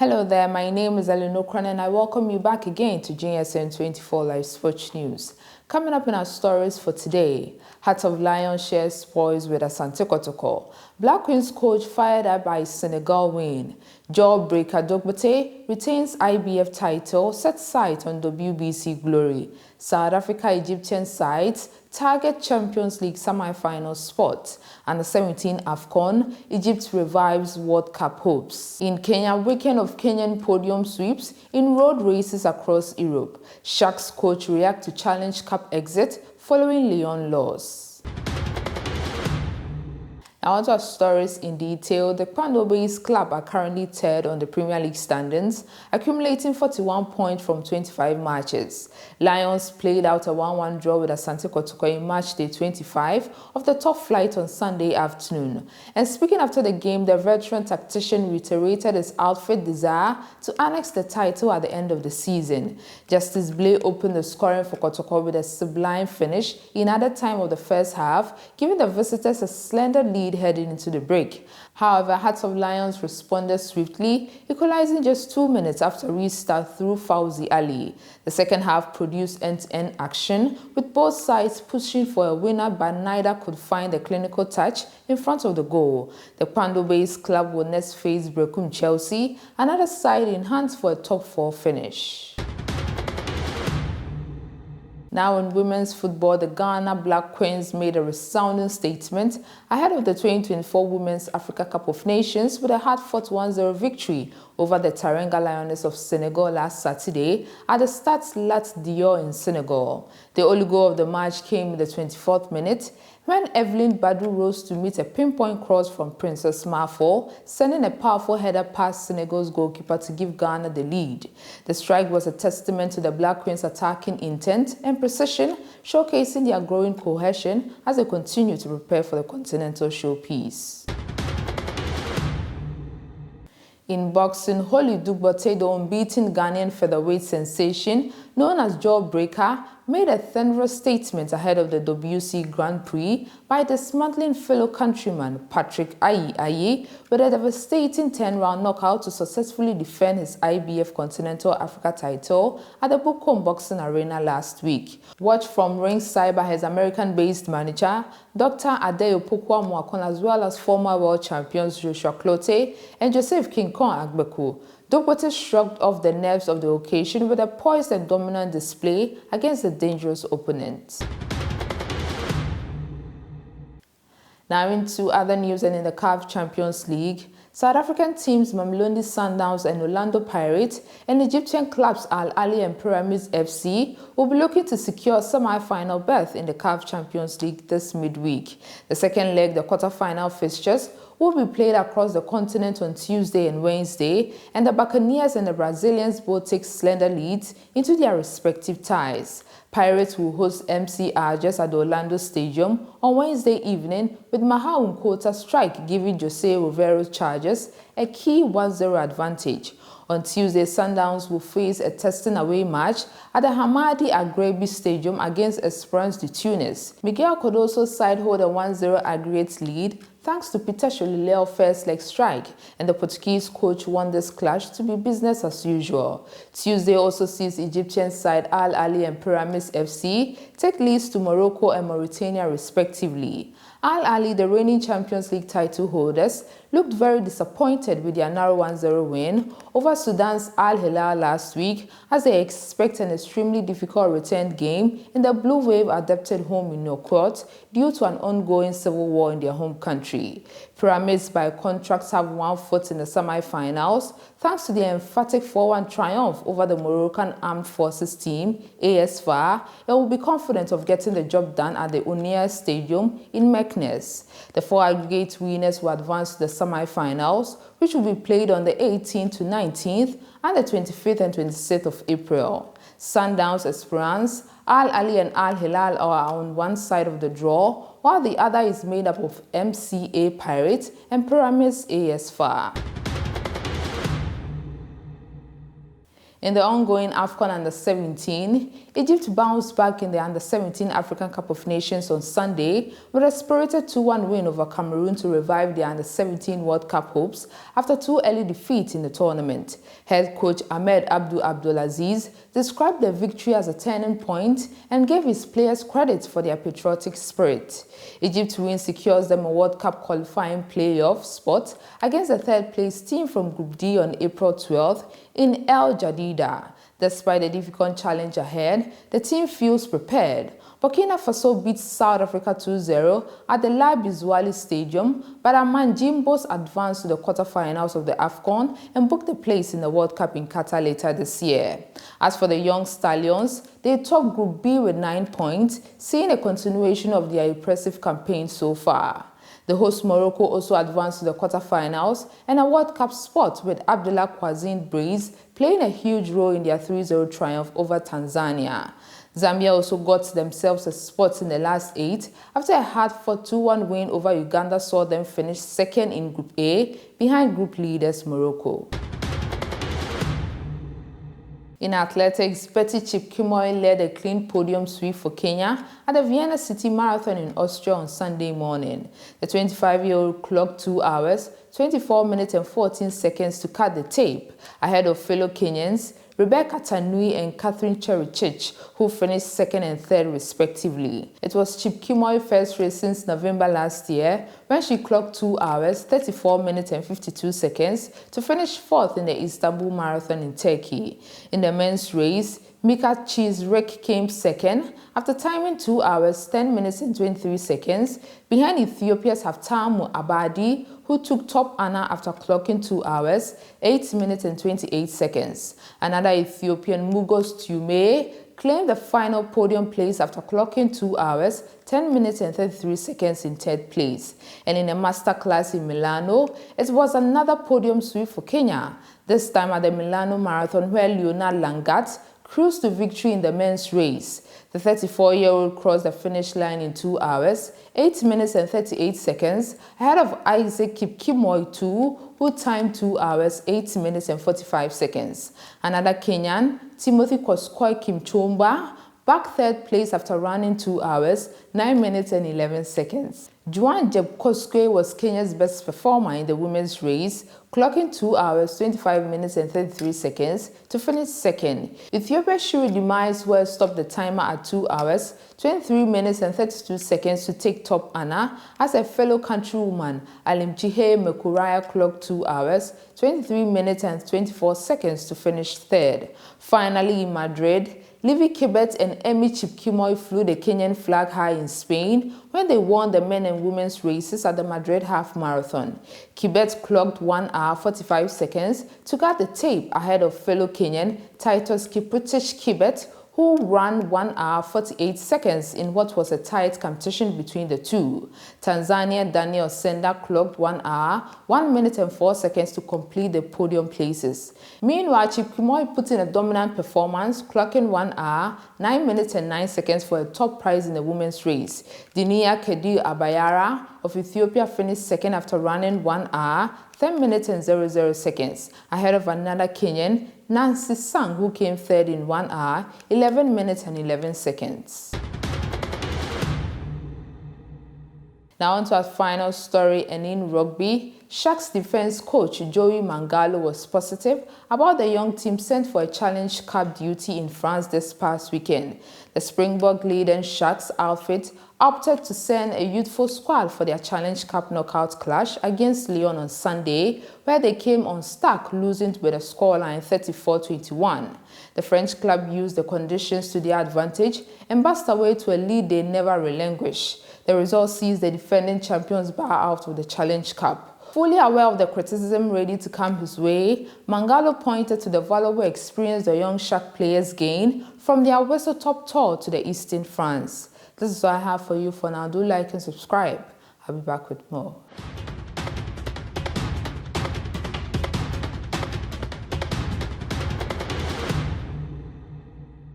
Hello there, my name is Alinokran and I welcome you back again to GSN 24 Live Sports News. Coming up in our stories for today, Heart of Lion shares spoils with Asante Kotoko. Black Queens coach fired up by Senegal win. Jawbreaker Dogbate retains IBF title, sets sight on WBC glory. South Africa Egyptian sides target Champions League semi-final spot. And the 17 AFCON, Egypt revives World Cup hopes. In Kenya, weekend of Kenyan podium sweeps in road races across Europe. Sharks coach react to Challenge Cup exit following Lyon loss. Now onto our stories in detail. The Kwandobe's club are currently third on the Premier League standings, accumulating 41 points from 25 matches. Lions played out a 1-1 draw with Asante Kotoko in match day 25 of the top flight on Sunday afternoon. And speaking after the game, the veteran tactician reiterated his outfit desire to annex the title at the end of the season. Justice Blay opened the scoring for Kotoko with a sublime finish in added time of the first half, giving the visitors a slender lead heading into the break. However, Hearts of Lions responded swiftly, equalizing just 2 minutes after restart through Fauzi Ali. The second half produced end-to-end action, with both sides pushing for a winner, but neither could find the clinical touch in front of the goal. The Kwandobe's club will next face Brekum Chelsea, another side in hands for a top 4 finish. Now in women's football, the Ghana Black Queens made a resounding statement ahead of the 2024 Women's Africa Cup of Nations with a hard-fought 1-0 victory over the Teranga Lioness of Senegal last Saturday at the Stade Lat Dior in Senegal. The only goal of the match came in the 24th minute when Evelyn Badu rose to meet a pinpoint cross from Princess Marfo, sending a powerful header past Senegal's goalkeeper to give Ghana the lead. The strike was a testament to the Black Queens' attacking intent and precision, showcasing their growing cohesion as they continue to prepare for the continental showpiece. In boxing, Holly Dugbote, the unbeaten Ghanaian featherweight sensation known as Jawbreaker, made a thunderous statement ahead of the WC Grand Prix by dismantling fellow countryman Patrick Ayi with a devastating 10-round knockout to successfully defend his IBF Continental Africa title at the Bukom Boxing Arena last week. Watch from ringside by his American-based manager, Dr. Adeyo Pokwa Mwakon, as well as former world champions Joshua Clote and Joseph King Kong Agbeku. Dugbote shrugged off the nerves of the occasion with a poised and dominant display against a dangerous opponent. Now into other news, and in the CAF Champions League, South African teams Mamelodi Sundowns and Orlando Pirates and Egyptian clubs Al Ahly and Pyramids FC will be looking to secure a semi-final berth in the CAF Champions League this midweek. The second leg, the quarter-final fixtures, will be played across the continent on Tuesday and Wednesday, and the Buccaneers and the Brazilians both take slender leads into their respective ties. Pirates will host MC Algiers at the Orlando Stadium on Wednesday evening, with Maha Nkota strike giving Jose Rovero's Chargers a key 1-0 advantage. On Tuesday, Sundowns will face a testing away match at the Hamadi Agrebi Stadium against Esperance de Tunis. Miguel Cardoso's side hold a 1-0 aggregate lead thanks to Peter Sholileo's first leg strike, and the Portuguese coach want this clash to be business as usual. Tuesday also sees Egyptian side Al Ahly and Pyramids FC take leads to Morocco and Mauritania respectively. Al Ahly, the reigning Champions League title holders, looked very disappointed with their narrow 1-0 win over Sudan's Al Hilal last week, as they expect an extremely difficult return game in the Blue Wave adapted home in Nouakchott due to an ongoing civil war in their home country. Pyramids, by contrast, have 1 foot in the semi-finals thanks to their emphatic 4-1 triumph over the Moroccan Armed Forces team, ASFAR, and will be confident of getting the job done at the Unia Stadium in Meknes. The 4 aggregate winners will advance to the semi-finals, which will be played on the 18th to 19th and the 25th and 26th of April. Sundowns, Esperance, Al Ahly and Al Hilal are on one side of the draw, while the other is made up of MCA Pirates and Pyramids ASFAR. In the ongoing AFCON Under-17, Egypt bounced back in the Under-17 African Cup of Nations on Sunday with a spirited 2-1 win over Cameroon to revive the Under-17 World Cup hopes after two early defeats in the tournament. Head coach Ahmed Abdulaziz described the victory as a turning point and gave his players credit for their patriotic spirit. Egypt's win secures them a World Cup qualifying playoff spot against the third-place team from Group D on April 12th in El Jadida. Despite the difficult challenge ahead, the team feels prepared. Burkina Faso beat South Africa 2-0 at the La Bizouali Stadium, but Aman Jimbos advanced to the quarterfinals of the AFCON and booked a place in the World Cup in Qatar later this year. As for the young Stallions, they top Group B with 9 points, seeing a continuation of their impressive campaign so far. The host Morocco also advanced to the quarterfinals and a World Cup spot with Abdullah Kwazin Breeze playing a huge role in their 3-0 triumph over Tanzania. Zambia also got themselves a spot in the last 8 after a hard-fought 2-1 win over Uganda saw them finish second in Group A behind group leaders Morocco. In athletics, Betty Chepkemoi led a clean podium sweep for Kenya at the Vienna City Marathon in Austria on Sunday morning. The 25-year-old clocked 2 hours, 24 minutes and 14 seconds to cut the tape, ahead of fellow Kenyans Rebecca Tanui and Catherine Cherichich, who finished second and third respectively. It was Chepkemoi's first race since November last year, when she clocked 2 hours, 34 minutes and 52 seconds to finish fourth in the Istanbul Marathon in Turkey. In the men's race, Mika Chizrek came second after timing 2 hours, 10 minutes and 23 seconds behind Ethiopia's Haftamu Abadi, who took top honor after clocking 2 hours, 8 minutes and 28 seconds. Another Ethiopian, Mugos Tume, claimed the final podium place after clocking 2 hours, 10 minutes and 33 seconds in third place. And in a masterclass in Milano, it was another podium sweep for Kenya, this time at the Milano Marathon where Leonard Langat cruised to victory in the men's race. The 34-year-old crossed the finish line in 2 hours, 8 minutes and 38 seconds, ahead of Isaac Kipkemoi too, who timed 2 hours, 8 minutes and 45 seconds. Another Kenyan, Timothy Koskoi Kimchomba, back third place after running 2 hours, 9 minutes and 11 seconds. Juan Jeb Koskwe was Kenya's best performer in the women's race, clocking 2 hours, 25 minutes and 33 seconds to finish second. Ethiopia's Shuri Demise stopped the timer at 2 hours, 23 minutes and 32 seconds to take top honor as a fellow countrywoman, Alimchihe Mekuraya, clocked 2 hours, 23 minutes and 24 seconds to finish third. Finally, in Madrid, Livy Kibet and Emmy Chepkemoi flew the Kenyan flag high in Spain when they won the men and women's races at the Madrid Half Marathon. Kibet clocked 1 hour 45 seconds to cut the tape ahead of fellow Kenyan Titus Kiprotich Kibet, who ran 1 hour 48 seconds in what was a tight competition between the two. Tanzania Daniel Senda clocked 1 hour, 1 minute and 4 seconds to complete the podium places. Meanwhile, Chepkemoi put in a dominant performance, clocking 1 hour, 9 minutes and 9 seconds for a top prize in the women's race. Dinia Kedir Abayara of Ethiopia finished second after running 1 hour, 10 minutes and 00 seconds, ahead of another Kenyan, Nancy Sang, who came third in 1 hour, 11 minutes and 11 seconds. Now on to our final story, and in rugby, Sharks defense coach Joey Mangalo was positive about the young team sent for a Challenge Cup duty in France this past weekend. The Springbok-laden Sharks outfit opted to send a youthful squad for their Challenge Cup knockout clash against Lyon on Sunday, where they came unstuck, losing with a scoreline 34-21. The French club used the conditions to their advantage and burst away to a lead they never relinquish. The result sees the defending champions bow out of the Challenge Cup. Fully aware of the criticism ready to come his way, Mangalo pointed to the valuable experience the young Shark players gained from their whistle-top tour to the Eastern France. This is all I have for you for now. Do like and subscribe. I'll be back with more.